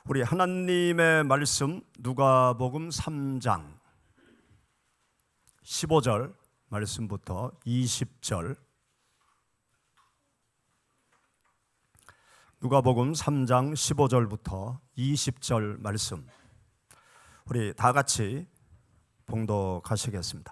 우리 하나님의 말씀 누가복음 3장 15절 말씀부터 20절, 누가복음 3장 15절부터 20절 말씀 우리 다 같이 봉독하시겠습니다.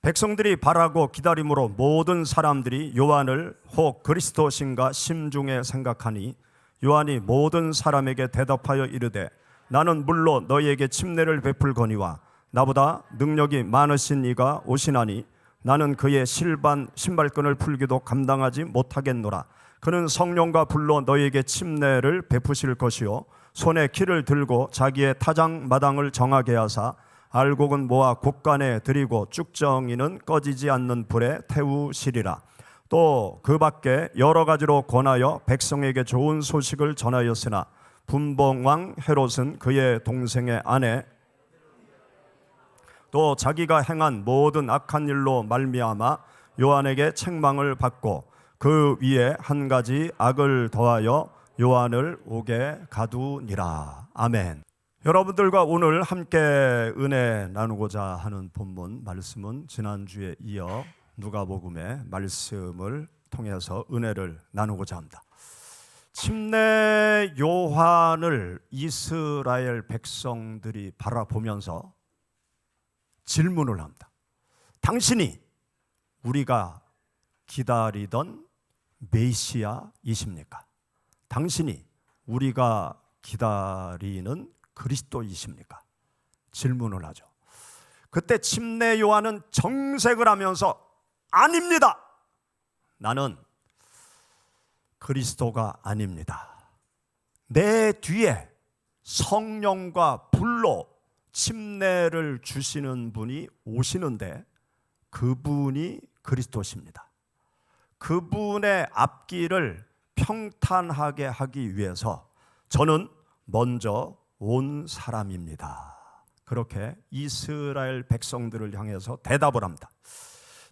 백성들이 바라고 기다림으로 모든 사람들이 요한을 혹 그리스도신가 심중에 생각하니 요한이 모든 사람에게 대답하여 이르되 나는 물로 너희에게 침례를 베풀거니와 나보다 능력이 많으신 이가 오시나니 나는 그의 신발끈을 풀기도 감당하지 못하겠노라. 그는 성령과 불로 너희에게 침례를 베푸실 것이요 손에 키를 들고 자기의 타작마당을 정하게 하사 알곡은 모아 곳간에 들이고 쭉정이는 꺼지지 않는 불에 태우시리라. 또 그 밖에 여러 가지로 권하여 백성에게 좋은 소식을 전하였으나 분봉왕 헤롯은 그의 동생의 아내 또 자기가 행한 모든 악한 일로 말미암아 요한에게 책망을 받고 그 위에 한 가지 악을 더하여 요한을 옥에 가두니라. 아멘. 여러분들과 오늘 함께 은혜 나누고자 하는 본문 말씀은 지난주에 이어 누가복음의 말씀을 통해서 은혜를 나누고자 합니다. 침례 요한을 이스라엘 백성들이 바라보면서 질문을 합니다. 당신이 우리가 기다리던 메시아이십니까? 당신이 우리가 기다리는 그리스도이십니까? 질문을 하죠. 그때 침례 요한은 정색을 하면서 아닙니다. 나는 그리스도가 아닙니다. 내 뒤에 성령과 불로 침례를 주시는 분이 오시는데 그분이 그리스도십니다. 그분의 앞길을 평탄하게 하기 위해서 저는 먼저 온 사람입니다. 그렇게 이스라엘 백성들을 향해서 대답을 합니다.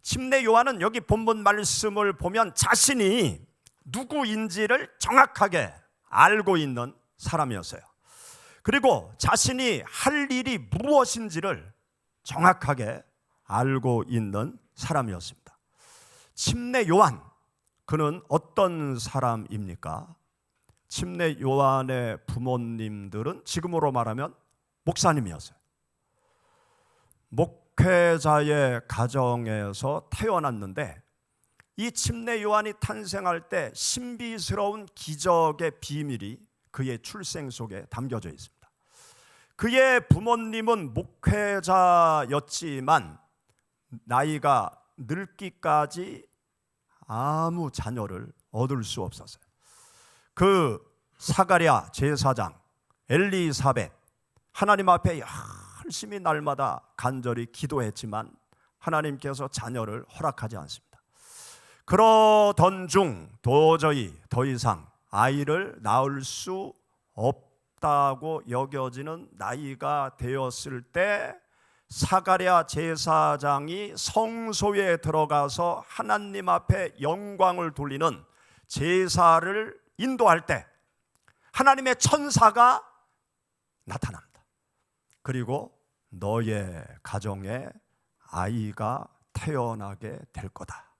침례 요한은 여기 본문 말씀을 보면 자신이 누구인지를 정확하게 알고 있는 사람이었어요. 그리고 자신이 할 일이 무엇인지를 정확하게 알고 있는 사람이었습니다. 침례 요한, 그는 어떤 사람입니까? 침례 요한의 부모님들은 지금으로 말하면 목사님이었어요. 목회자의 가정에서 태어났는데 이 침례 요한이 탄생할 때 신비스러운 기적의 비밀이 그의 출생 속에 담겨져 있습니다. 그의 부모님은 목회자였지만 나이가 늙기까지 아무 자녀를 얻을 수 없었어요. 그 사가랴 제사장 엘리사벳, 하나님 앞에 열심히 날마다 간절히 기도했지만 하나님께서 자녀를 허락하지 않습니다. 그러던 중 도저히 더 이상 아이를 낳을 수 없다고 여겨지는 나이가 되었을 때 사가랴 제사장이 성소에 들어가서 하나님 앞에 영광을 돌리는 제사를 인도할 때 하나님의 천사가 나타납니다. 그리고 너의 가정에 아이가 태어나게 될 거다.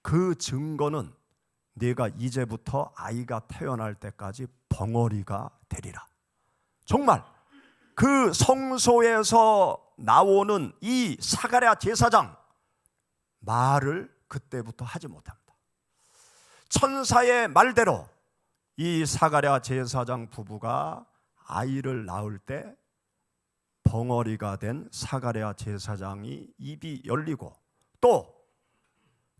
그 증거는 네가 이제부터 아이가 태어날 때까지 벙어리가 되리라. 정말 그 성소에서 나오는 이 사가랴 제사장 말을 그때부터 하지 못합니다. 천사의 말대로 이 사가랴 제사장 부부가 아이를 낳을 때 벙어리가 된 사가랴 제사장이 입이 열리고 또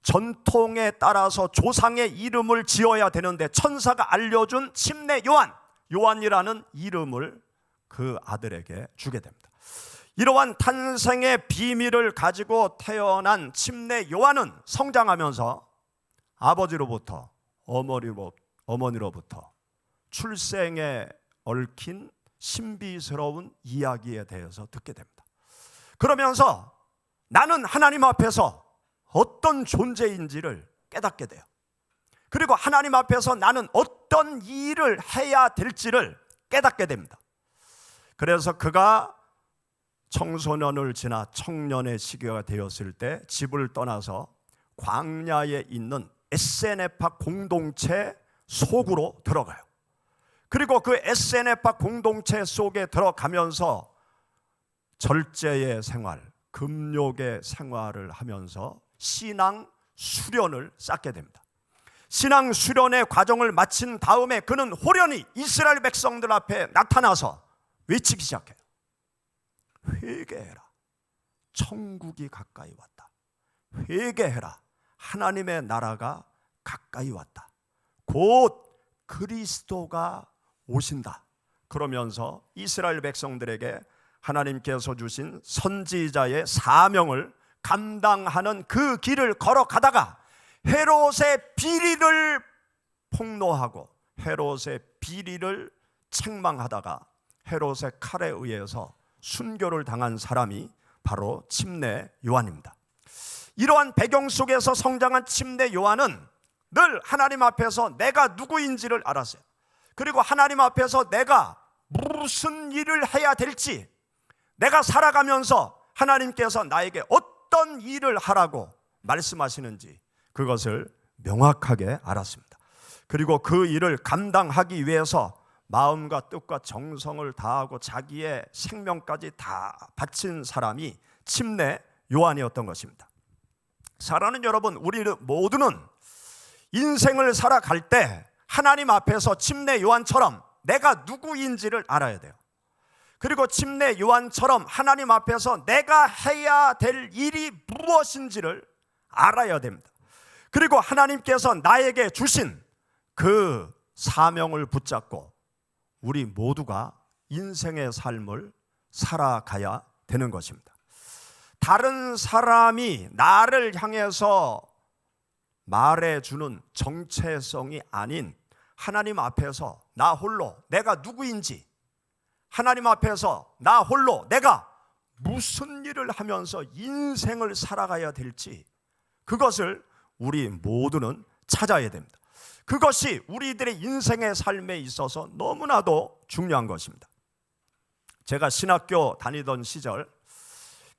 전통에 따라서 조상의 이름을 지어야 되는데 천사가 알려준 침례 요한이라는 이름을 그 아들에게 주게 됩니다. 이러한 탄생의 비밀을 가지고 태어난 침례 요한은 성장하면서 아버지로부터 어머니로부터 출생에 얽힌 신비스러운 이야기에 대해서 듣게 됩니다. 그러면서 나는 하나님 앞에서 어떤 존재인지를 깨닫게 돼요. 그리고 하나님 앞에서 나는 어떤 일을 해야 될지를 깨닫게 됩니다. 그래서 그가 청소년을 지나 청년의 시기가 되었을 때 집을 떠나서 광야에 있는 에세네파 공동체 속으로 들어가요. 그리고 그 에세네파 공동체 속에 들어가면서 절제의 생활, 금욕의 생활을 하면서 신앙 수련을 쌓게 됩니다. 신앙 수련의 과정을 마친 다음에 그는 호련히 이스라엘 백성들 앞에 나타나서 외치기 시작해요. 회개해라. 천국이 가까이 왔다. 회개해라. 하나님의 나라가 가까이 왔다. 곧 그리스도가 오신다. 그러면서 이스라엘 백성들에게 하나님께서 주신 선지자의 사명을 감당하는 그 길을 걸어가다가 헤롯의 비리를 폭로하고 헤롯의 비리를 책망하다가 헤롯의 칼에 의해서 순교를 당한 사람이 바로 침례 요한입니다. 이러한 배경 속에서 성장한 침례 요한은 늘 하나님 앞에서 내가 누구인지를 알았어요. 그리고 하나님 앞에서 내가 무슨 일을 해야 될지, 내가 살아가면서 하나님께서 나에게 어떤 일을 하라고 말씀하시는지 그것을 명확하게 알았습니다. 그리고 그 일을 감당하기 위해서 마음과 뜻과 정성을 다하고 자기의 생명까지 다 바친 사람이 침례 요한이었던 것입니다. 사랑하는 여러분, 우리 모두는 인생을 살아갈 때 하나님 앞에서 침례 요한처럼 내가 누구인지를 알아야 돼요. 그리고 침례 요한처럼 하나님 앞에서 내가 해야 될 일이 무엇인지를 알아야 됩니다. 그리고 하나님께서 나에게 주신 그 사명을 붙잡고 우리 모두가 인생의 삶을 살아가야 되는 것입니다. 다른 사람이 나를 향해서 말해주는 정체성이 아닌 하나님 앞에서 나 홀로 내가 누구인지, 하나님 앞에서 나 홀로 내가 무슨 일을 하면서 인생을 살아가야 될지 그것을 우리 모두는 찾아야 됩니다. 그것이 우리들의 인생의 삶에 있어서 너무나도 중요한 것입니다. 제가 신학교 다니던 시절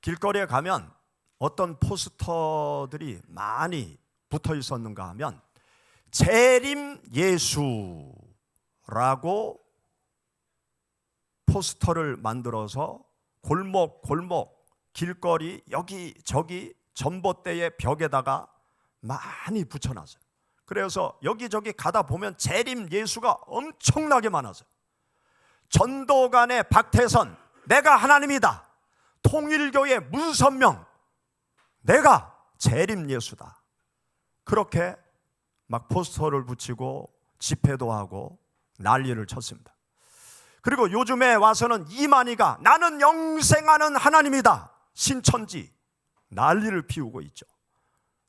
길거리에 가면 어떤 포스터들이 많이 붙어 있었는가 하면 재림 예수라고 포스터를 만들어서 골목 길거리 여기저기 전봇대의 벽에다가 많이 붙여놨어요. 그래서 여기저기 가다 보면 재림 예수가 엄청나게 많았어요. 전도간의 박태선 내가 하나님이다. 통일교의 문선명 내가 재림 예수다. 그렇게 막 포스터를 붙이고 집회도 하고 난리를 쳤습니다. 그리고 요즘에 와서는 이만희가 나는 영생하는 하나님이다. 신천지 난리를 피우고 있죠.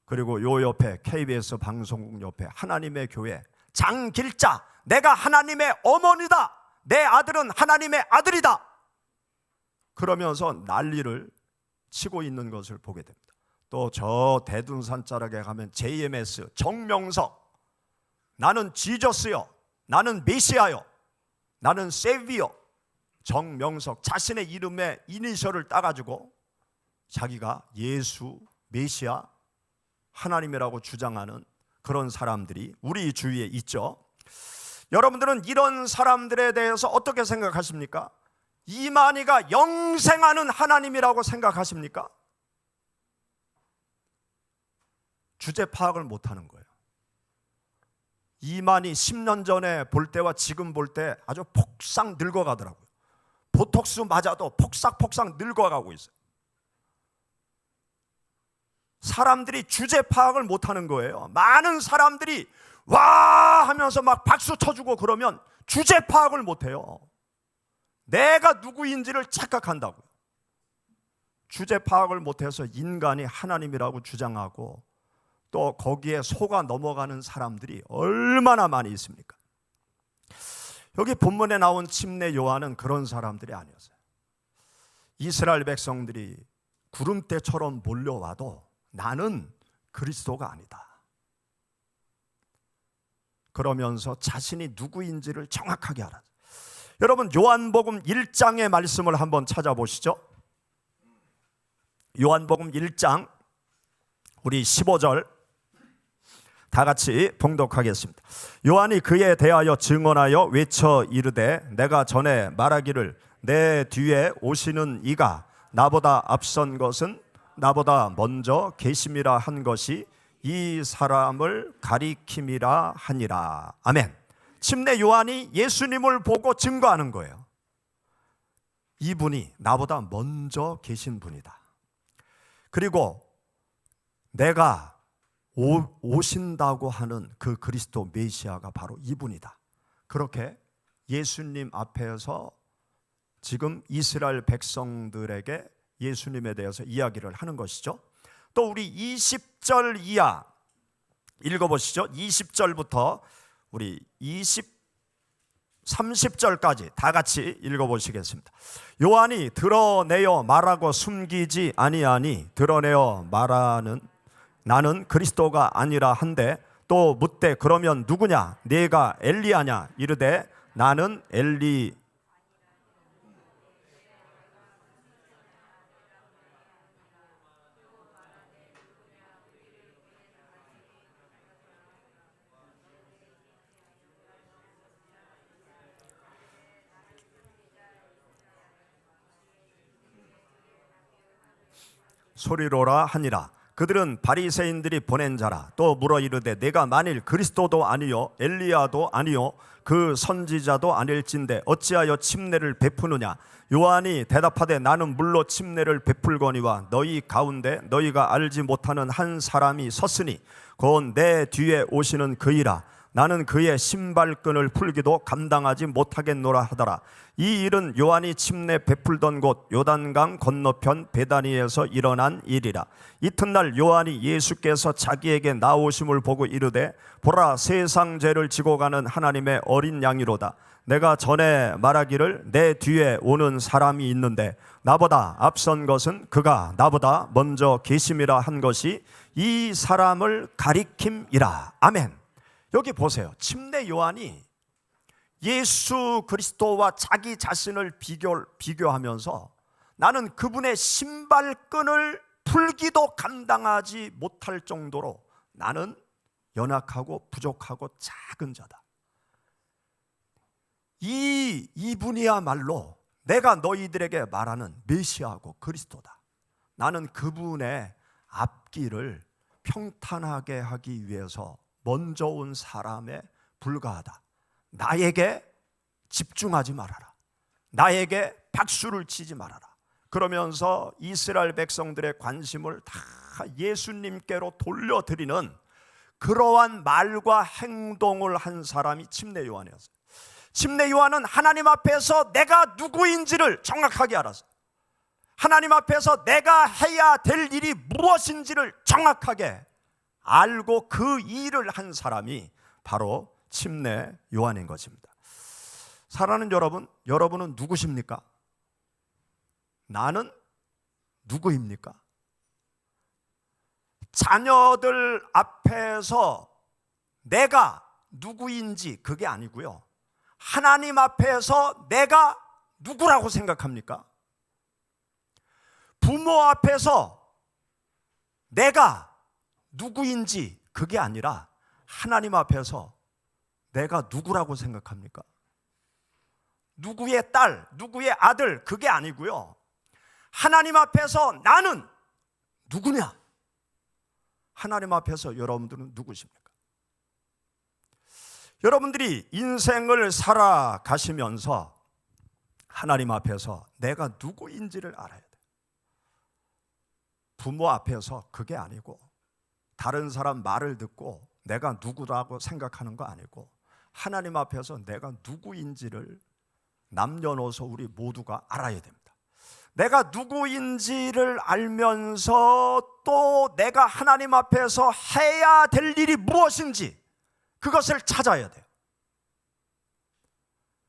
그리고 요 옆에 KBS 방송국 옆에 하나님의 교회 장길자 내가 하나님의 어머니다. 내 아들은 하나님의 아들이다. 그러면서 난리를 치고 있는 것을 보게 됩니다. 또 저 대둔산 자락에 가면 JMS 정명석 나는 지저스요, 나는 메시아요, 나는 세비요. 정명석 자신의 이름에 이니셜을 따가지고 자기가 예수, 메시아, 하나님이라고 주장하는 그런 사람들이 우리 주위에 있죠. 여러분들은 이런 사람들에 대해서 어떻게 생각하십니까? 이만희가 영생하는 하나님이라고 생각하십니까? 주제 파악을 못하는 거예요. 이만희 10년 전에 볼 때와 지금 볼 때 아주 폭삭 늙어가더라고요. 보톡스 맞아도 폭삭 늙어가고 있어요. 사람들이 주제 파악을 못하는 거예요. 많은 사람들이 와 하면서 막 박수 쳐주고 그러면 주제 파악을 못해요. 내가 누구인지를 착각한다고요. 주제 파악을 못해서 인간이 하나님이라고 주장하고 또 거기에 속아 넘어가는 사람들이 얼마나 많이 있습니까? 여기 본문에 나온 침례 요한은 그런 사람들이 아니었어요. 이스라엘 백성들이 구름대처럼 몰려와도 나는 그리스도가 아니다. 그러면서 자신이 누구인지를 정확하게 알았어요. 여러분 요한복음 1장의 말씀을 한번 찾아보시죠. 요한복음 1장 우리 15절 다 같이 봉독하겠습니다. 요한이 그에 대하여 증언하여 외쳐 이르되 내가 전에 말하기를 내 뒤에 오시는 이가 나보다 앞선 것은 나보다 먼저 계심이라 한 것이 이 사람을 가리킴이라 하니라. 아멘. 침례 요한이 예수님을 보고 증거하는 거예요. 이분이 나보다 먼저 계신 분이다. 그리고 내가 오신다고 하는 그 그리스도 메시아가 바로 이분이다. 그렇게 예수님 앞에서 지금 이스라엘 백성들에게 예수님에 대해서 이야기를 하는 것이죠. 또 우리 20절 이하 읽어보시죠. 20절부터 우리 30절까지 다 같이 읽어보시겠습니다. 요한이 드러내어 말하고 숨기지 아니하니 드러내어 말하는 나는 그리스도가 아니라 한데 또 묻되 그러면 누구냐 네가 엘리야냐 이르되 나는 엘리 소리로라 하니라. 그들은 바리새인들이 보낸 자라. 또 물어 이르되 내가 만일 그리스도도 아니요 엘리야도 아니요 그 선지자도 아닐진데 어찌하여 침례를 베푸느냐. 요한이 대답하되 나는 물로 침례를 베풀거니와 너희 가운데 너희가 알지 못하는 한 사람이 섰으니 곧 내 뒤에 오시는 그이라. 나는 그의 신발끈을 풀기도 감당하지 못하겠노라 하더라. 이 일은 요한이 침례 베풀던 곳 요단강 건너편 베다니에서 일어난 일이라. 이튿날 요한이 예수께서 자기에게 나오심을 보고 이르되 보라 세상 죄를 지고 가는 하나님의 어린 양이로다. 내가 전에 말하기를 내 뒤에 오는 사람이 있는데 나보다 앞선 것은 그가 나보다 먼저 계심이라 한 것이 이 사람을 가리킴이라. 아멘. 여기 보세요. 침례 요한이 예수 그리스도와 자기 자신을 비교하면서 나는 그분의 신발끈을 풀기도 감당하지 못할 정도로 나는 연약하고 부족하고 작은 자다. 이분이야말로 내가 너희들에게 말하는 메시아고 그리스도다. 나는 그분의 앞길을 평탄하게 하기 위해서 먼저 온 사람에 불과하다. 나에게 집중하지 말아라. 나에게 박수를 치지 말아라. 그러면서 이스라엘 백성들의 관심을 다 예수님께로 돌려드리는 그러한 말과 행동을 한 사람이 침례 요한이었어요. 침례 요한은 하나님 앞에서 내가 누구인지를 정확하게 알았어요. 하나님 앞에서 내가 해야 될 일이 무엇인지를 정확하게 알고 그 일을 한 사람이 바로 침례 요한인 것입니다. 사랑하는 여러분, 여러분은 누구십니까? 나는 누구입니까? 자녀들 앞에서 내가 누구인지 그게 아니고요. 하나님 앞에서 내가 누구라고 생각합니까? 부모 앞에서 내가 누구인지 그게 아니라 하나님 앞에서 내가 누구라고 생각합니까? 누구의 딸, 누구의 아들 그게 아니고요. 하나님 앞에서 나는 누구냐? 하나님 앞에서 여러분들은 누구십니까? 여러분들이 인생을 살아가시면서 하나님 앞에서 내가 누구인지를 알아야 돼요. 부모 앞에서 그게 아니고 다른 사람 말을 듣고 내가 누구라고 생각하는 거 아니고 하나님 앞에서 내가 누구인지를 남녀노소 우리 모두가 알아야 됩니다. 내가 누구인지를 알면서 또 내가 하나님 앞에서 해야 될 일이 무엇인지 그것을 찾아야 돼요.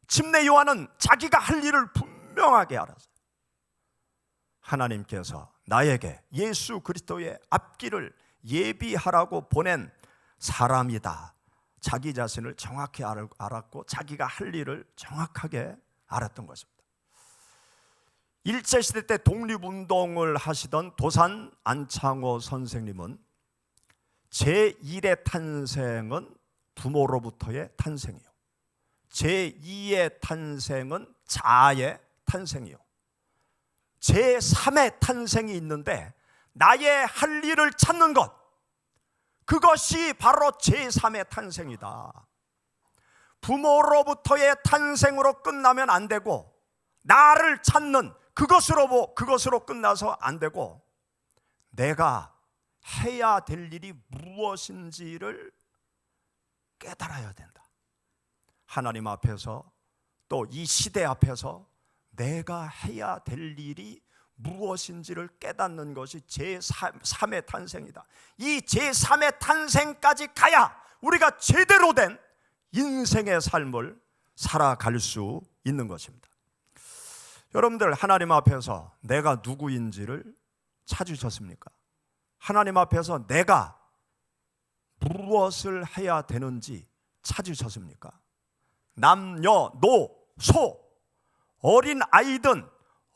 침례 요한은 자기가 할 일을 분명하게 알았어요. 하나님께서 나에게 예수 그리스도의 앞길을 예비하라고 보낸 사람이다. 자기 자신을 정확히 알았고 자기가 할 일을 정확하게 알았던 것입니다. 일제시대 때 독립운동을 하시던 도산 안창호 선생님은 제1의 탄생은 부모로부터의 탄생이요, 제2의 탄생은 자아의 탄생이요, 제3의 탄생이 있는데 나의 할 일을 찾는 것, 그것이 바로 제3의 탄생이다. 부모로부터의 탄생으로 끝나면 안 되고, 나를 찾는 그것으로 끝나서 안 되고, 내가 해야 될 일이 무엇인지를 깨달아야 된다. 하나님 앞에서, 또 이 시대 앞에서 내가 해야 될 일이 무엇인지를 깨닫는 것이 제3의 탄생이다. 이 제3의 탄생까지 가야 우리가 제대로 된 인생의 삶을 살아갈 수 있는 것입니다. 여러분들, 하나님 앞에서 내가 누구인지를 찾으셨습니까? 하나님 앞에서 내가 무엇을 해야 되는지 찾으셨습니까? 남녀, 노, 소, 어린 아이든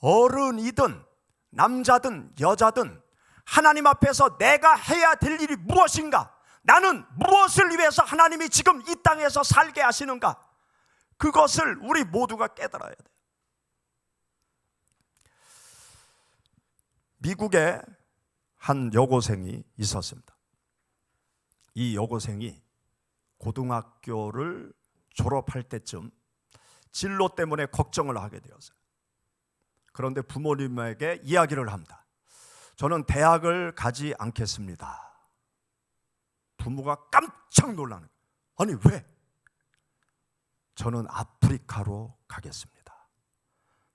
어른이든 남자든 여자든 하나님 앞에서 내가 해야 될 일이 무엇인가? 나는 무엇을 위해서 하나님이 지금 이 땅에서 살게 하시는가? 그것을 우리 모두가 깨달아야 돼요. 미국에 한 여고생이 있었습니다. 이 여고생이 고등학교를 졸업할 때쯤 진로 때문에 걱정을 하게 되었어요. 그런데 부모님에게 이야기를 합니다. 저는 대학을 가지 않겠습니다. 부모가 깜짝 놀라는 거예요. 아니, 왜? 저는 아프리카로 가겠습니다.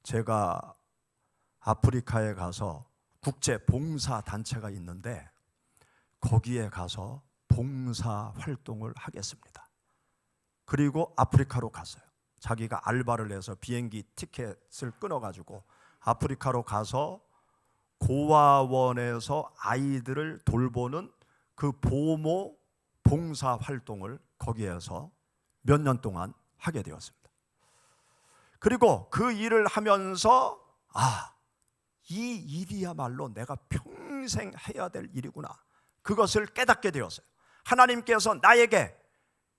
제가 아프리카에 가서 국제 봉사 단체가 있는데 거기에 가서 봉사 활동을 하겠습니다. 그리고 아프리카로 갔어요. 자기가 알바를 해서 비행기 티켓을 끊어가지고 아프리카로 가서 고아원에서 아이들을 돌보는 그 보모 봉사 활동을 거기에서 몇 년 동안 하게 되었습니다. 그리고 그 일을 하면서 이 일이야말로 내가 평생 해야 될 일이구나, 그것을 깨닫게 되었어요. 하나님께서 나에게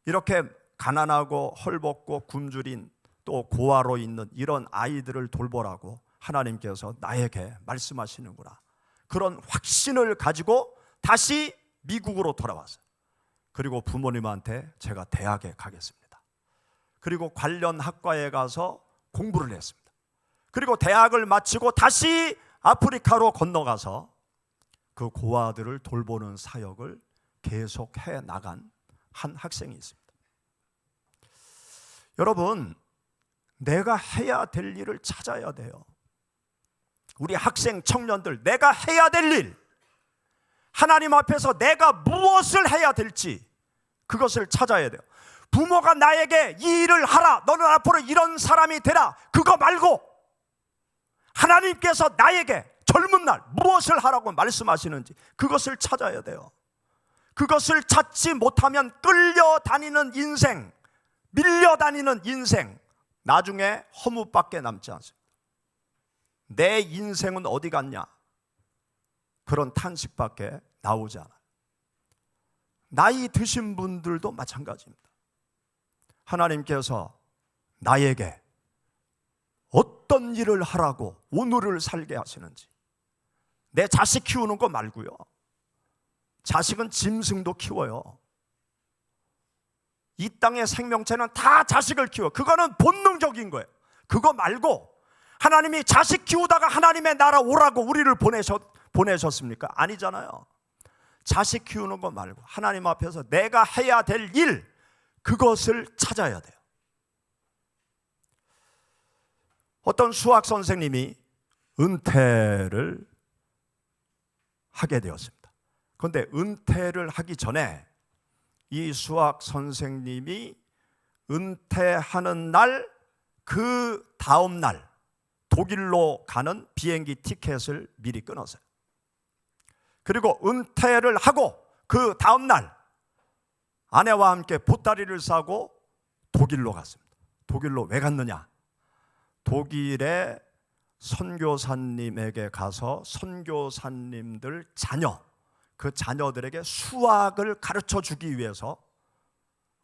이렇게 가난하고 헐벗고 굶주린 또 고아로 있는 이런 아이들을 돌보라고 하나님께서 나에게 말씀하시는구나, 그런 확신을 가지고 다시 미국으로 돌아왔어요. 그리고 부모님한테 제가 대학에 가겠습니다. 그리고 관련 학과에 가서 공부를 했습니다. 그리고 대학을 마치고 다시 아프리카로 건너가서 그 고아들을 돌보는 사역을 계속해 나간 한 학생이 있습니다. 여러분, 내가 해야 될 일을 찾아야 돼요. 우리 학생 청년들, 내가 해야 될 일, 하나님 앞에서 내가 무엇을 해야 될지 그것을 찾아야 돼요. 부모가 나에게 이 일을 하라, 너는 앞으로 이런 사람이 되라, 그거 말고 하나님께서 나에게 젊은 날 무엇을 하라고 말씀하시는지 그것을 찾아야 돼요. 그것을 찾지 못하면 끌려다니는 인생, 밀려다니는 인생, 나중에 허무밖에 남지 않습니다. 내 인생은 어디 갔냐? 그런 탄식밖에 나오지 않아요. 나이 드신 분들도 마찬가지입니다. 하나님께서 나에게 어떤 일을 하라고 오늘을 살게 하시는지, 내 자식 키우는 거 말고요. 자식은 짐승도 키워요. 이 땅의 생명체는 다 자식을 키워. 그거는 본능적인 거예요. 그거 말고 하나님이 자식 키우다가 하나님의 나라 오라고 우리를 보내셨습니까? 아니잖아요. 자식 키우는 거 말고 하나님 앞에서 내가 해야 될 일, 그것을 찾아야 돼요. 어떤 수학 선생님이 은퇴를 하게 되었습니다. 그런데 은퇴를 하기 전에 이 수학 선생님이 은퇴하는 날, 그 다음 날 독일로 가는 비행기 티켓을 미리 끊었어요. 그리고 은퇴를 하고 그 다음 날 아내와 함께 보따리를 싸고 독일로 갔습니다. 독일로 왜 갔느냐? 독일의 선교사님에게 가서 선교사님들 자녀, 그 자녀들에게 수학을 가르쳐 주기 위해서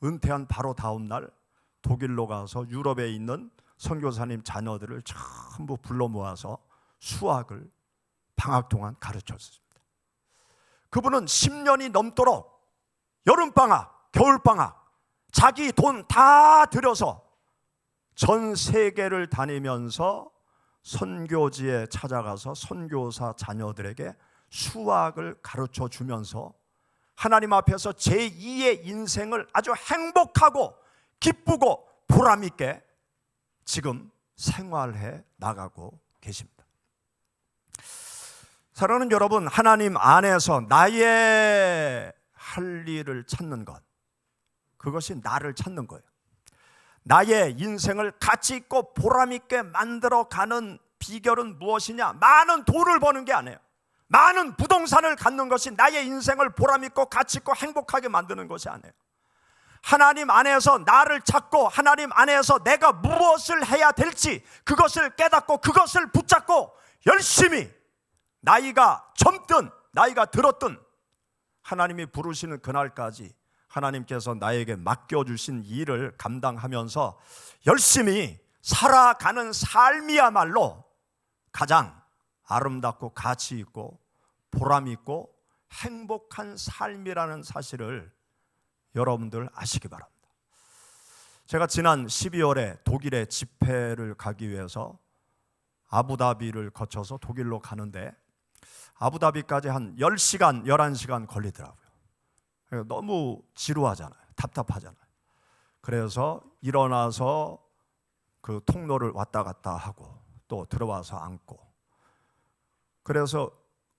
은퇴한 바로 다음 날 독일로 가서 유럽에 있는 선교사님 자녀들을 전부 불러 모아서 수학을 방학 동안 가르쳤습니다. 그분은 10년이 넘도록 여름방학, 겨울방학 자기 돈 다 들여서 전 세계를 다니면서 선교지에 찾아가서 선교사 자녀들에게 수학을 가르쳐 주면서 하나님 앞에서 제2의 인생을 아주 행복하고 기쁘고 보람 있게 지금 생활해 나가고 계십니다. 사랑하는 여러분, 하나님 안에서 나의 할 일을 찾는 것, 그것이 나를 찾는 거예요. 나의 인생을 가치 있고 보람 있게 만들어가는 비결은 무엇이냐? 많은 돈을 버는 게 아니에요. 많은 부동산을 갖는 것이 나의 인생을 보람 있고 가치 있고 행복하게 만드는 것이 아니에요. 하나님 안에서 나를 찾고 하나님 안에서 내가 무엇을 해야 될지 그것을 깨닫고 그것을 붙잡고 열심히 나이가 젊든 나이가 들었든 하나님이 부르시는 그날까지 하나님께서 나에게 맡겨주신 일을 감당하면서 열심히 살아가는 삶이야말로 가장 아름답고 가치 있고 보람 있고 행복한 삶이라는 사실을 여러분들 아시기 바랍니다. 제가 지난 12월에 독일에 집회를 가기 위해서 아부다비를 거쳐서 독일로 가는데 아부다비까지 한 10시간, 11시간 걸리더라고요. 너무 지루하잖아요. 답답하잖아요. 그래서 일어나서 그 통로를 왔다 갔다 하고 또 들어와서 앉고, 그래서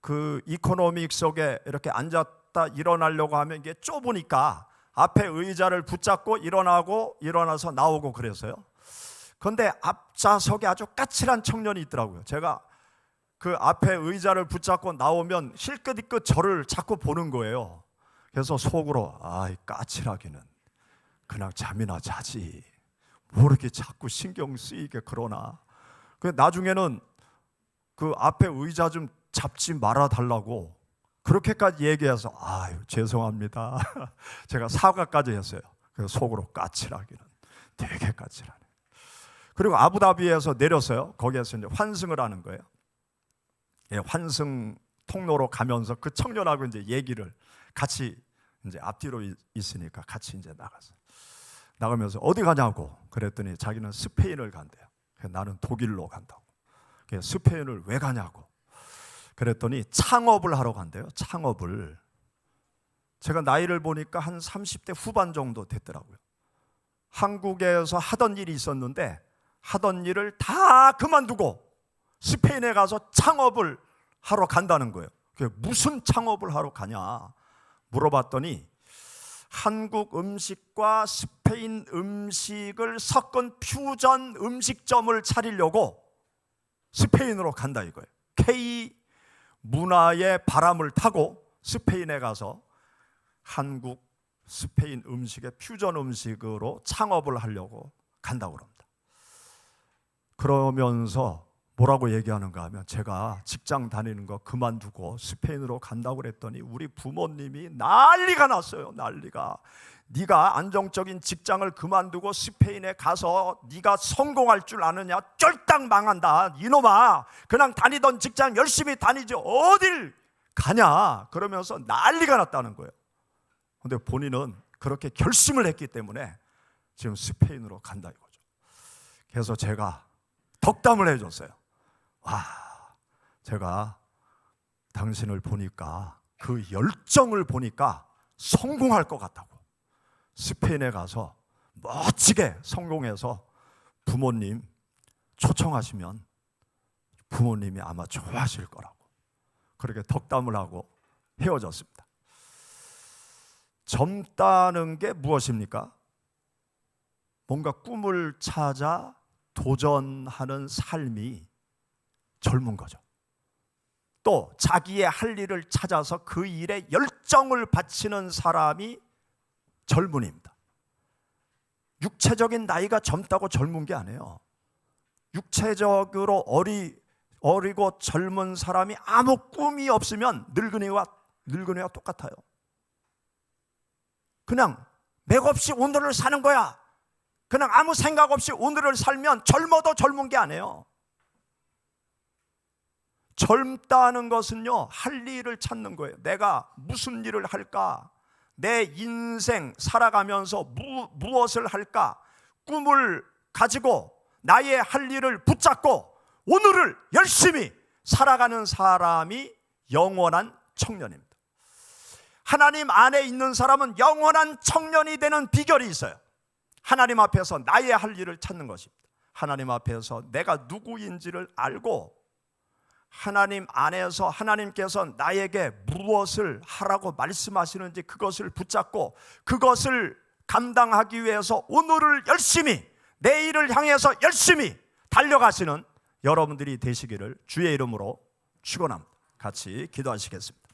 그 이코노믹 속에 이렇게 앉았다 일어나려고 하면 이게 좁으니까 앞에 의자를 붙잡고 일어나서 나오고 그랬어요. 그런데 앞좌석에 아주 까칠한 청년이 있더라고요. 제가 그 앞에 의자를 붙잡고 나오면 힐끗힐끗 저를 자꾸 보는 거예요. 그래서 속으로 아이 까칠하기는 그냥 잠이나 자지 뭐 이렇게 자꾸 신경 쓰이게 그러나. 나중에는 그 앞에 의자 좀 잡지 말아 달라고 그렇게까지 얘기해서 아유 죄송합니다 제가 사과까지 했어요. 그래서 속으로 까칠하기는 되게 까칠하네. 그리고 아부다비에서 내렸어요. 거기에서 이제 환승을 하는 거예요. 예, 환승 통로로 가면서 그 청년하고 이제 얘기를 같이 이제 앞뒤로 있으니까 같이 이제 나가면서 어디 가냐고 그랬더니 자기는 스페인을 간대요. 나는 독일로 간다고. 스페인을 왜 가냐고 그랬더니 창업을 하러 간대요. 창업을. 제가 나이를 보니까 한 30대 후반 정도 됐더라고요. 한국에서 하던 일이 있었는데 하던 일을 다 그만두고 스페인에 가서 창업을 하러 간다는 거예요. 무슨 창업을 하러 가냐 물어봤더니 한국 음식과 스페인 음식을 섞은 퓨전 음식점을 차리려고 스페인으로 간다 이거예요. K 문화의 바람을 타고 스페인에 가서 한국 스페인 음식의 퓨전 음식으로 창업을 하려고 간다고 합니다. 그러면서 뭐라고 얘기하는가 하면 제가 직장 다니는 거 그만두고 스페인으로 간다고 그랬더니 우리 부모님이 난리가 났어요. 난리가. 네가 안정적인 직장을 그만두고 스페인에 가서 네가 성공할 줄 아느냐? 쫄딱 망한다 이놈아. 그냥 다니던 직장 열심히 다니지 어딜 가냐 그러면서 난리가 났다는 거예요. 그런데 본인은 그렇게 결심을 했기 때문에 지금 스페인으로 간다 이거죠. 그래서 제가 덕담을 해줬어요. 와, 제가 당신을 보니까 그 열정을 보니까 성공할 것 같다고. 스페인에 가서 멋지게 성공해서 부모님 초청하시면 부모님이 아마 좋아하실 거라고 그렇게 덕담을 하고 헤어졌습니다. 젊다는 게 무엇입니까? 뭔가 꿈을 찾아 도전하는 삶이 젊은 거죠. 또 자기의 할 일을 찾아서 그 일에 열정을 바치는 사람이 젊은입니다. 육체적인 나이가 젊다고 젊은 게 아니에요. 육체적으로 어리고 젊은 사람이 아무 꿈이 없으면 늙은이와 똑같아요. 그냥 맥없이 오늘을 사는 거야. 그냥 아무 생각 없이 오늘을 살면 젊어도 젊은 게 아니에요. 젊다는 것은요, 할 일을 찾는 거예요. 내가 무슨 일을 할까? 내 인생 살아가면서 무엇을 할까? 꿈을 가지고 나의 할 일을 붙잡고 오늘을 열심히 살아가는 사람이 영원한 청년입니다. 하나님 안에 있는 사람은 영원한 청년이 되는 비결이 있어요. 하나님 앞에서 나의 할 일을 찾는 것입니다. 하나님 앞에서 내가 누구인지를 알고 하나님 안에서 하나님께서 나에게 무엇을 하라고 말씀하시는지 그것을 붙잡고 그것을 감당하기 위해서 오늘을 열심히, 내일을 향해서 열심히 달려가시는 여러분들이 되시기를 주의 이름으로 축원합니다. 같이 기도하시겠습니다.